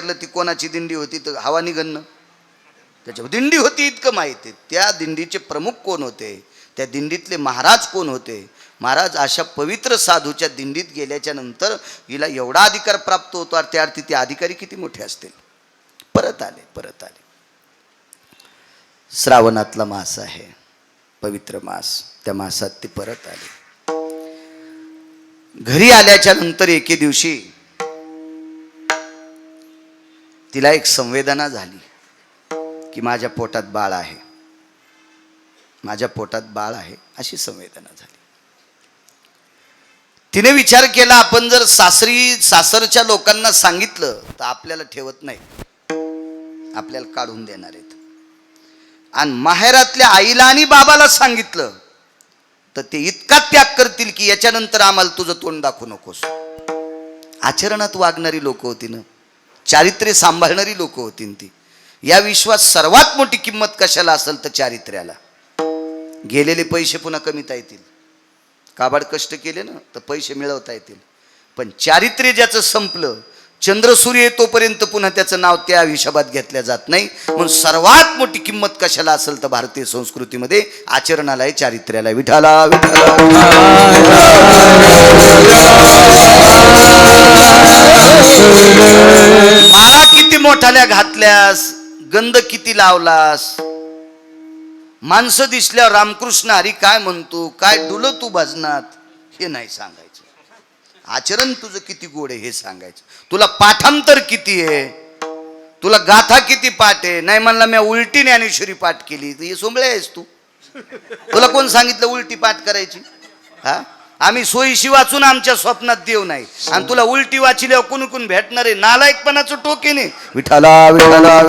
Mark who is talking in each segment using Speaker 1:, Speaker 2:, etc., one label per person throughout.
Speaker 1: ती कोणाची दिंडी होती तर हवा निघणं त्याच्यावर दिंडी होती इतकं माहिती. त्या दिंडीचे प्रमुख कोण होते, त्या दिंडीतले महाराज कोण होते. महाराज अशा पवित्र साधूच्या दिंडीत गेल्याच्या नंतर हिला एवढा अधिकार प्राप्त होतो, त्या अर्थी ते अधिकारी किती मोठे असतील. परत आले. श्रावणातला मास आहे, पवित्र मास. त्या मासात ते परत आले. घरी आल्याच्या नंतर एके दिवशी तिला एक संवेदना झाली की माझ्या पोटात बाळ आहे, माझ्या पोटात बाळ आहे, अशी संवेदना झाली. तिने विचार केला, आपण जर सासरच्या लोकांना सांगितलं तर आपल्याला ठेवत नाही, आपल्याला काढून देणार आहेत. आणि माहेरातल्या आईला आणि बाबाला सांगितलं तर ते इतका त्याग करतील की याच्यानंतर आम्हाला तुझं तोंड दाखवू नकोस. आचरणात वागणारी लोक होती ना, चारित्र्य सांभाळणारी लोक होती ती. या विश्वात सर्वात मोठी किंमत कशाला असेल तर चारित्र्याला. गेलेले पैसे पुन्हा कमीता येतील, काबाड कष्ट केले ना तर पैसे मिळवता येतील, पण चारित्र्य ज्याचं संपलं, चंद्र सूर्य येतोपर्यंत पुन्हा त्याचं नाव त्या हिशोबात घेतल्या जात नाही. म्हणून सर्वात मोठी किंमत कशाला असेल तर भारतीय संस्कृतीमध्ये आचरणाला आहे, चारित्र्याला. विठाला माळा किती मोठाल्या घातल्यास, गंध किती लावलास, माणसं दिसल्यावर रामकृष्ण हरी काय म्हणतो, काय डुलं तू भजनात, हे नाही सांगायचं. आचरण तुझं किती गोड आहे हे सांगायचं. तुला पाठांतर किती आहे, तुला गाथा किती पाठ आहे. नाही म्हणला मी उलटी ज्ञानेश्वरी पाठ केली, हे सोंबळे आहेस तू. तुला कोण सांगितलं उलटी पाठ करायची? हा, आम्ही सोयीशी वाचून आमच्या स्वप्नात देव नाही, आणि तुला उलटी वाचिल्यावर कोण भेटणार आहे? नालायकपणाचं टोकेने. विठाला विठाला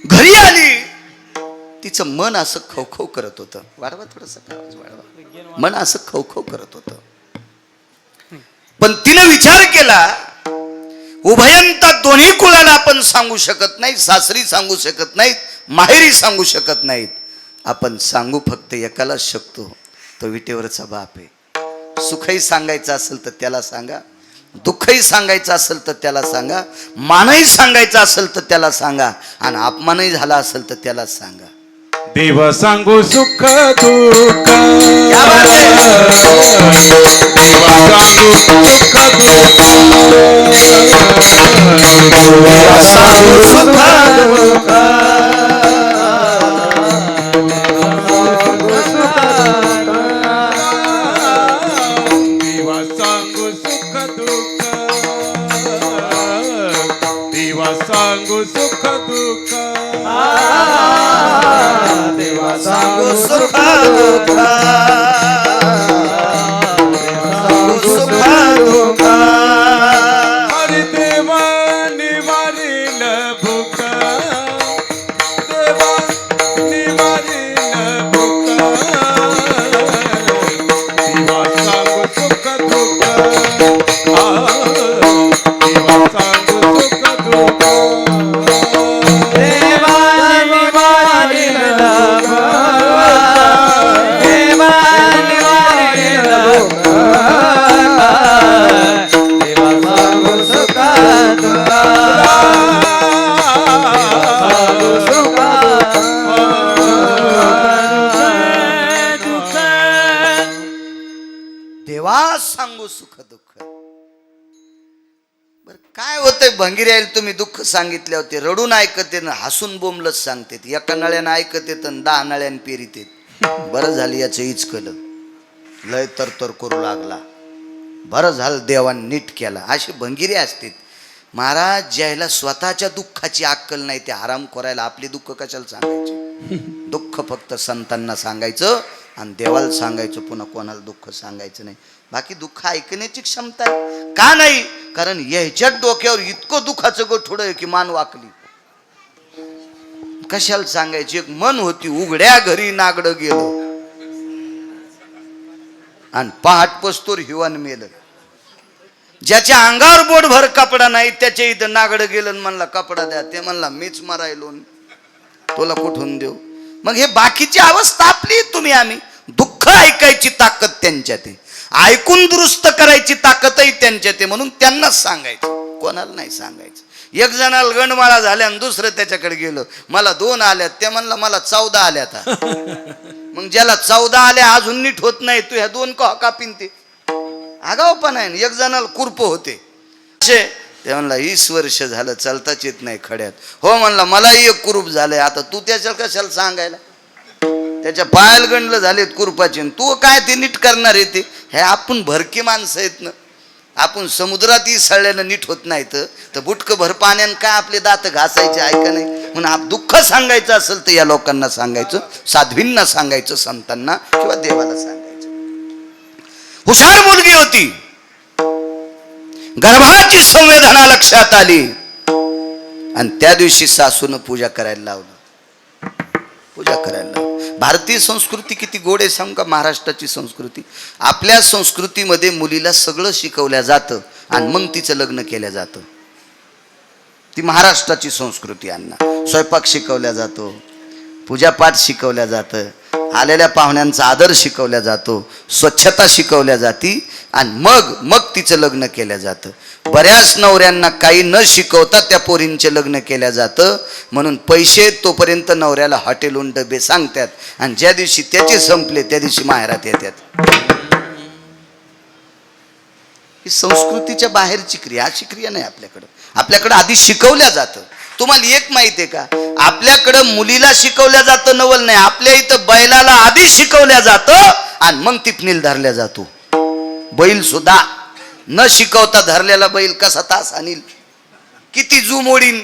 Speaker 1: घरी आली, तिचं मन असं खवखव करत होतं. वाढवा थोडस वाढवा. मन असं खवखव करत होतं. पण तिनं विचार केला, उभयंता दोन्ही कुळाला आपण सांगू शकत नाही, सासरी सांगू शकत नाहीत, माहेरी सांगू शकत नाहीत. आपण सांगू फक्त एकालाच शकतो, तो विटेवरचा बाप आहे. सुखही सांगायचं असेल तर त्याला सांगा, दुःखही सांगायचं असेल तर त्याला सांगा, मानही सांगायचं असेल तर त्याला सांगा, आणि अपमानही झाला असेल तर त्याला सांगा.
Speaker 2: देव सांगू सुख दुःख, देवा सांगू सुख दुःख, देवा सांगू सुख दुःख, देवा सांगू सुख दुःख,
Speaker 1: देवा सांगू सुख दुःख, सुख दुःख.
Speaker 2: हरी देवा निवारील भूक, देवा निवारील भूक, देवा सांगू सुख दुःख, देवा सांगू सुख दुःख.
Speaker 1: देवा सांगू सुख दुःख. बर काय होतंय भंगीर यायला, तुम्ही दुःख सांगितले होते, रडून ऐकते ना हसून बोंबलच सांगते. एका नळ्यानं ऐकते तर 10 नळ्यानं पेरीते. बरं झालं याचं इचकलं, लय तर करू लागला, बरं झालं देवान नीट केला. असे भंगिरे असतात. महाराज ज्याला स्वतःच्या दुःखाची अक्कल नाही ते आराम करायला आपले दुःख कशाला सांगायचे. दुःख फक्त संतांना सांगायचं आणि देवाला सांगायचं, पुन्हा कोणाला दुःख सांगायचं नाही. बाकी दुःख ऐकण्याची क्षमता आहे का नाही? कारण याच्यात डोक्यावर इतकं दुःखाचं गोठोड आहे की मान वाकली. कशाला सांगायची? एक मन होती, उघड्या घरी नागडं गेलं आणि पहाट पस्तोर हिवान मेलं. ज्याच्या अंगावर बोटभर कपडा नाही त्याच्या इथं नागडं गेलं, म्हणला कपडा द्या, ते म्हणला मीच मरायलो, तुला कुठून देऊ? मग हे बाकीची अवस्था आपली. तुम्ही आम्ही दुःख ऐक करायची ताकद त्यांच्यात आहे, ऐकून दुरुस्त करायची ताकदही त्यांच्यात आहे. म्हणून त्यांनाच सांगायचं, कोणाला नाही सांगायचं. एक जणाला गंडमाळा झाल्या आणि दुसरं त्याच्याकडे गेलं, मला 2 आल्यात, ते म्हणला मला 14 आल्यात. मग ज्याला 14 आल्या अजून नीट होत नाही, तू ह्या 2 कापीन ते आगावपणा आहे. एक जणाला कुरप होते, ते म्हणला 20 वर्ष झालं चालताच येत नाही खड्यात. हो म्हणला मलाही एक कुरूप झालंय, आता तू त्याच्या कशाला सांगायला, त्याच्या पायाला गंडलं झालेत कुरपाचे, तू काय ते नीट करणार आहे ते. हे आपण भरकी माणसं आहेत ना, आपण समुद्रातही सळल्यानं नीट होत नाही तर बुटकं भर पाण्यानं काय आपले दात घासायचे, ऐका नाही. म्हणून दुःख सांगायचं असेल तर या लोकांना सांगायचं, साध्वींना सांगायचं, संतांना किंवा देवाला सांगायचं. हुशार मुलगी होती, गर्भाची संवेदना लक्षात आली आणि त्या दिवशी सासूनं पूजा करायला लावलं, पूजा करायला लावलं. भारतीय संस्कृती किती गोड आहे सांगू का, महाराष्ट्राची संस्कृती. आपल्या संस्कृतीमध्ये मुलीला सगळं शिकवल्या जातं आणि मग तिचं लग्न केलं जातं. ती महाराष्ट्राची संस्कृती. अण्णा स्वयंपाक शिकवल्या जातो, पूजापाठ शिकवल्या जातं, आलेल्या पाहुण्यांचा आदर शिकवल्या जातो, स्वच्छता शिकवल्या जाती आणि मग तिचं लग्न केलं जातं. बऱ्याच नवऱ्यांना काही न शिकवता त्या पोरींचे लग्न केलं जातं. म्हणून पैसे तोपर्यंत नवऱ्याला हॉटेलहून डबे सांगतात आणि ज्या दिवशी त्याचे संपले त्या दिवशी माहेरात येतात. ही संस्कृतीच्या बाहेरची क्रिया, अशी क्रिया नाही आपल्याकडं. आपल्याकडं आधी शिकवल्या जातं. तुम्हाला एक माहिती आहे का, आपल्याकडं मुलीला शिकवल्या जातं नवल नाही, आपल्या इथं बैलाला आधी शिकवल्या जातं आणि मग टिपणीला धरल्या जातो. बैल सुद्धा न शिकवता धरलेला बैल कसा तास आणील, किती जू मोडीन,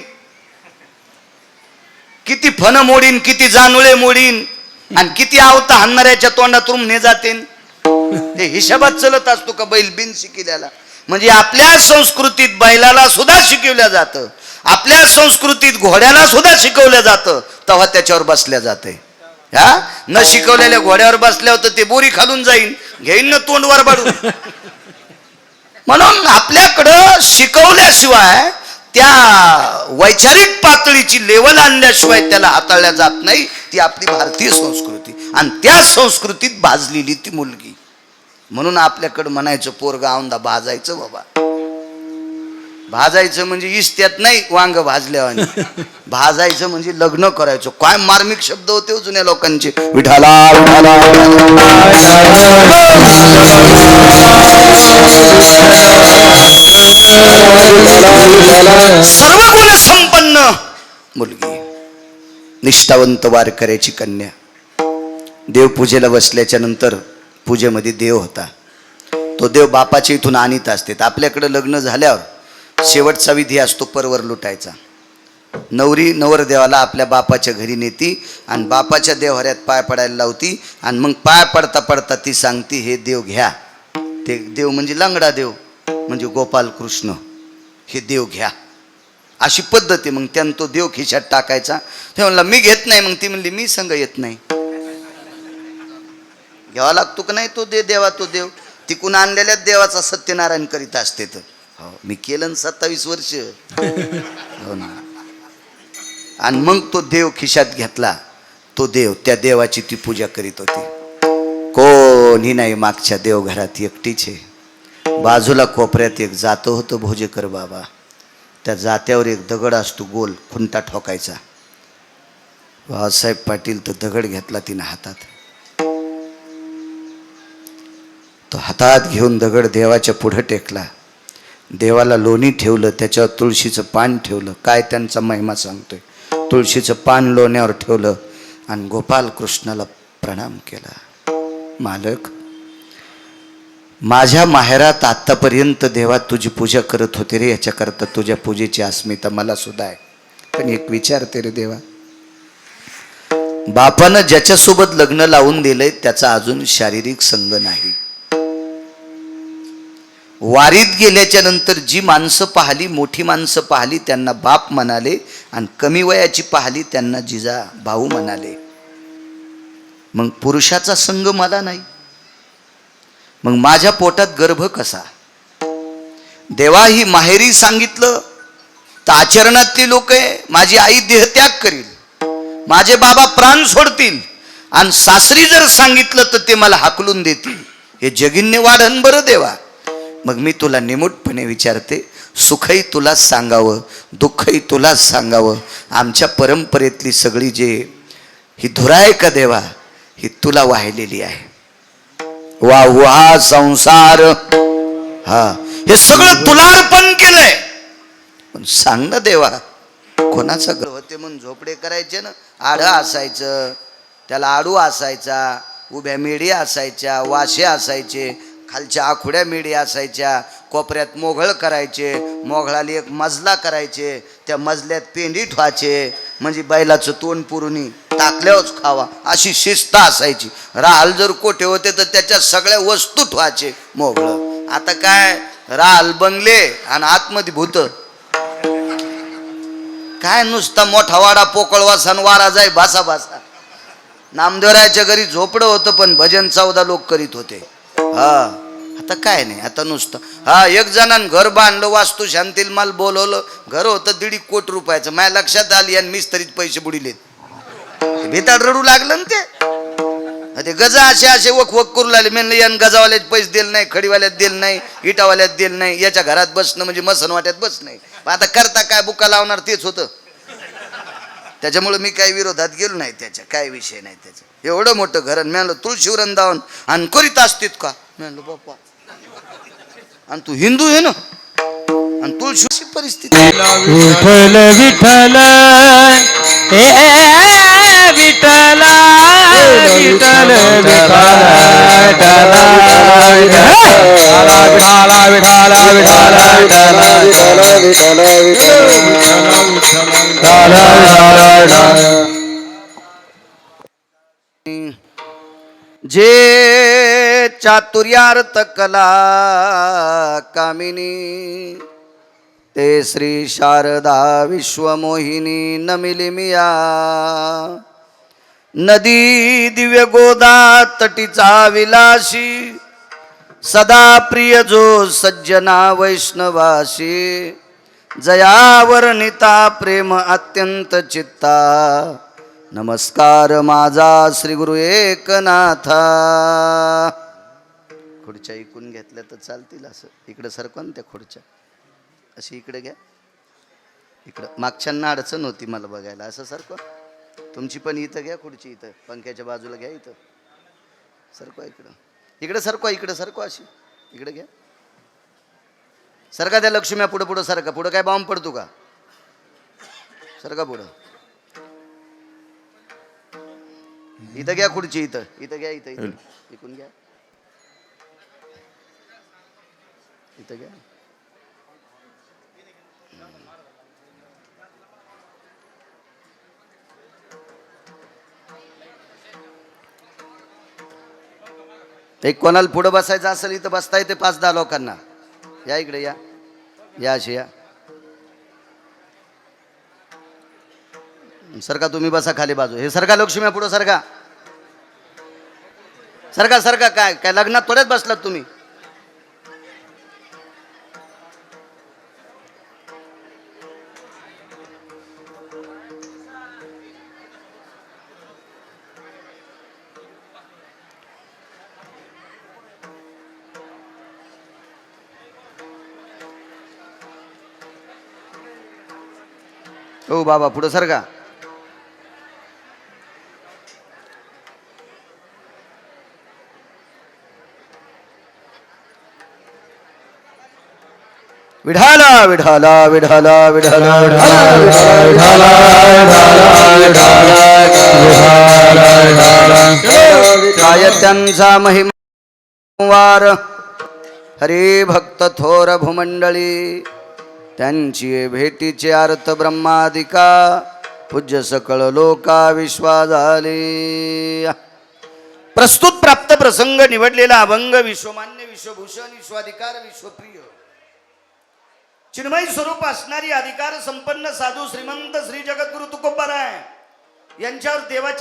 Speaker 1: किती फन मोडीन, किती जानुळे मोडीन आणि किती आवता हाणणाऱ्याच्या तोंडातून ने जाते. ते हिशोबात चलत असतो का बैल बिन शिकलेला. म्हणजे आपल्या संस्कृतीत बैलाला सुद्धा शिकवल्या जातं, आपल्या संस्कृतीत घोड्याला सुद्धा शिकवलं जातं, तेव्हा त्याच्यावर बसल्या जाते. हा न शिकवलेल्या घोड्यावर बसल्या होतं ते बोरी खालून जाईन, घेईन ना तोंडवर बाडून. म्हणून आपल्याकडं शिकवल्याशिवाय, त्या वैचारिक पातळीची लेवल आणल्याशिवाय त्याला हाताळल्या जात नाही. ती आपली भारतीय संस्कृती आणि त्या संस्कृतीत भाजलेली ती मुलगी. म्हणून आपल्याकडं म्हणायचं पोरगा औंदा भाजायचं. बाबा भाजायचं म्हणजे इस्त्यात नाही वांग भाजल्यावानी, भाजायचं म्हणजे लग्न करायचं. काय मार्मिक शब्द होते जुन्या लोकांचे. विठाला विठाला सर्व गुण संपन्न मुलगी, निष्ठावंत वारकऱ्याची कन्या. देवपूजेला बसल्याच्या नंतर पूजेमध्ये देव होता. तो देव बापाच्या इथून आणीत असते. आपल्याकडे लग्न झाल्यावर शेवटचा विधी असतो परवर लुटायचा. नवरी नवरदेवाला आपल्या बापाच्या घरी नेती आणि बापाच्या देवहऱ्यात पाय पडायला लावती आणि मग पाय पडता पडता ती सांगती, हे देव घ्या. ते देव म्हणजे लंगडा देव, म्हणजे गोपाल कृष्ण, हे देव घ्या. अशी पद्धत आहे. मग त्यानं तो देव खिशात टाकायचा. ते म्हणला मी घेत नाही. मग ती म्हणली मी संग येत नाही. घ्यावा लागतो का नाही तो देवा, तो देव तिकून आणलेल्या देवाचा सत्यनारायण करीत असते. तर हो मी केलं 27 वर्ष. हो ना. आणि मग तो देव खिशात घेतला. तो देव, त्या देवाची ती पूजा करीत होती. कोणी नाही मागच्या देवघरात, एकटीच आहे. बाजूला कोपऱ्यात एक जातं होतं भोजेकर बाबा. त्या जात्यावर एक दगड असतो गोल, खुंटा ठोकायचा. भाऊसाहेब पाटील तो दगड घेतला तिने हातात. तो हातात घेऊन दगड देवाच्या पुढे टेकला. देवाला लोणी ठेवलं, त्याच्यावर तुळशीचं पान ठेवलं. काय त्यांचा महिमा सांगतोय. तुळशीचं पान लोण्यावर ठेवलं आणि गोपाल कृष्णाला प्रणाम केला. मालक, माझ्या माहेरात आत्तापर्यंत देवा तुझी पूजा करत होते रे, याच्याकरता तुझ्या पूजेची अस्मिता मला सुद्धा आहे. पण एक विचारते रे देवा, बापानं ज्याच्यासोबत लग्न लावून दिलंय त्याचा अजून शारीरिक संग नाही. वारीत गेल्याच्या नंतर जी माणसं पाहिली, मोठी माणसं पाहिली त्यांना बाप म्हणाले आणि कमी वयाची पाहिली त्यांना जिजा भाऊ म्हणाले. मग पुरुषाचा संग मला नाही. मग माझ्या पोटात गर्भ कसा? देवा ही माहेरी सांगितलं तर आचरणातली लोक आहे. माझी आई देहत्याग करील, माझे बाबा प्राण सोडतील आणि सासरी जर सांगितलं तर ते मला हाकलून देतील. हे जगिन्य वाढन बरं देवा. मग मी तुला निमूटपणे विचारते, सुखही तुलाच सांगावं, दुःखही तुलाच सांगावं. आमच्या परंपरेतली सगळी जे ही धुरा आहे का देवा, ही तुला वाहिलेली आहे. वा वा संसार, हा हे सगळं तुला अर्पण केलंय. पण सांग ना देवा, कोणाचं घर होते म्हणून झोपडे करायचे ना, आडं असायचं, त्याला आडू असायचा, उभ्या मेढी असायच्या, वाशे असायचे, खालच्या आखुड्या मेढी असायच्या, कोपऱ्यात मोघळ करायचे, मोघळाला एक मजला करायचे, त्या मजल्यात पेंडी ठेवायचे म्हणजे बैलाचं तोंड पुरुणी टाकल्यावरच खावा अशी शिस्त असायची. राहाल जर कोठे होते तर त्याच्या सगळ्या वस्तू ठेवायचे मोघळ. आता काय राहाल बंगले आणि आतमध्ये भूत. काय नुसता मोठा वाडा पोकळवासा आणि वारा जाय भासा भासा. नामदेवरायाच्या घरी झोपडं होतं पण भजन 14 लोक करीत होते. हा आता काय नाही, आता नुसतं हा एक जणांनी घर बांधलं, वास्तू शांतील माल बोलवलं, घर होतं 1.5 कोटी रुपयाचं. माझ्या लक्षात आली आणि मिस्त्रीत पैसे बुडिलेत. भेताड रडू लागलं ना ते गजा असे असे वक वक करू लागले. म्हणलं यान गजावाल्यात पैसे दिले नाही, खडीवाल्यात दिले नाही, इटावाल्यात दिले नाही, याच्या घरात बसणं म्हणजे मसन वाट्यात बस नाही. आता करता काय, बुका लावणार तेच होतं. त्याच्यामुळे मी काही विरोधात गेलो नाही, त्याच्या काय विषय नाही त्याचा. एवढं मोठं घर म्हणलं तुळशी वृंदावन आणि करीत असतीत का, म्हणलं बाप्पा आणि तू हिंदू आहे ना आणि तुळशी परिस्थिती.
Speaker 3: विठ्ठल विठ्ठल हे विठ्ठल विठ्ठल
Speaker 1: जे चातुर्यार्थ कला कामिनी, ते श्री शारदा विश्वमोहिनी नमिली मिया. नदी दिव्य गोदा तटीचा विलासी, सदा प्रिय जो सज्जना वैष्णवासी. जयावर्णिता प्रेम अत्यंत चित्ता, नमस्कार माझा श्री गुरु एकनाथा. खुर्च्या ऐकून घेतल्या तर चालतील. असं इकडं सरकवा ना त्या खुर्च्या, अशी इकडे घ्या. इकडं मागच्यांना अडचण होती मला बघायला. असं सरकवा. तुमची पण इथं घ्या खुर्ची, इथं पंख्याच्या बाजूला घ्या. इथं सरकवा, इकडं इकडं सरकवा, इकडं सरकवा, अशी इकडे घ्या. सरका त्या लक्ष्म्या पुढं पुढं सरका. पुढं काय बॉम्ब पडतो का, सरका पुढं. इथं घ्या खुर्ची, इथं इथं घ्या, इथं इथं इकून घ्या, इथं घ्या. एक कोणाला पुढं बसायचं असेल इथं बसता येते 5-10 लोकांना. या इकडे या, या अशी या. सरका तुम्ही बसा खाली बाजू. हे सरका लक्ष्मी पुढं सरका, सरका सरका. काय काय लग्नात थोड्याच बसलात तुम्ही. हो बाबा पुढं सरका. विठाला विठाला विठाला विठाला काय त्यांचा महिमावार. हरी भक्त थोर भूमंडळी, त्यांची भेटीचे अर्थ ब्रह्मादिका. पूज्य सकळ लोका विश्वा झाले. प्रस्तुत प्राप्त प्रसंग निवडलेला अभंग विश्वमान्य विश्वभूषण विश्वाधिकार विश्वप्रिय चिन्मय स्वरूप असणारी अधिकार संपन्न साधू श्रीमंत श्री जगद्गुरु तुकोबाराय यांच्यावर देवाच्या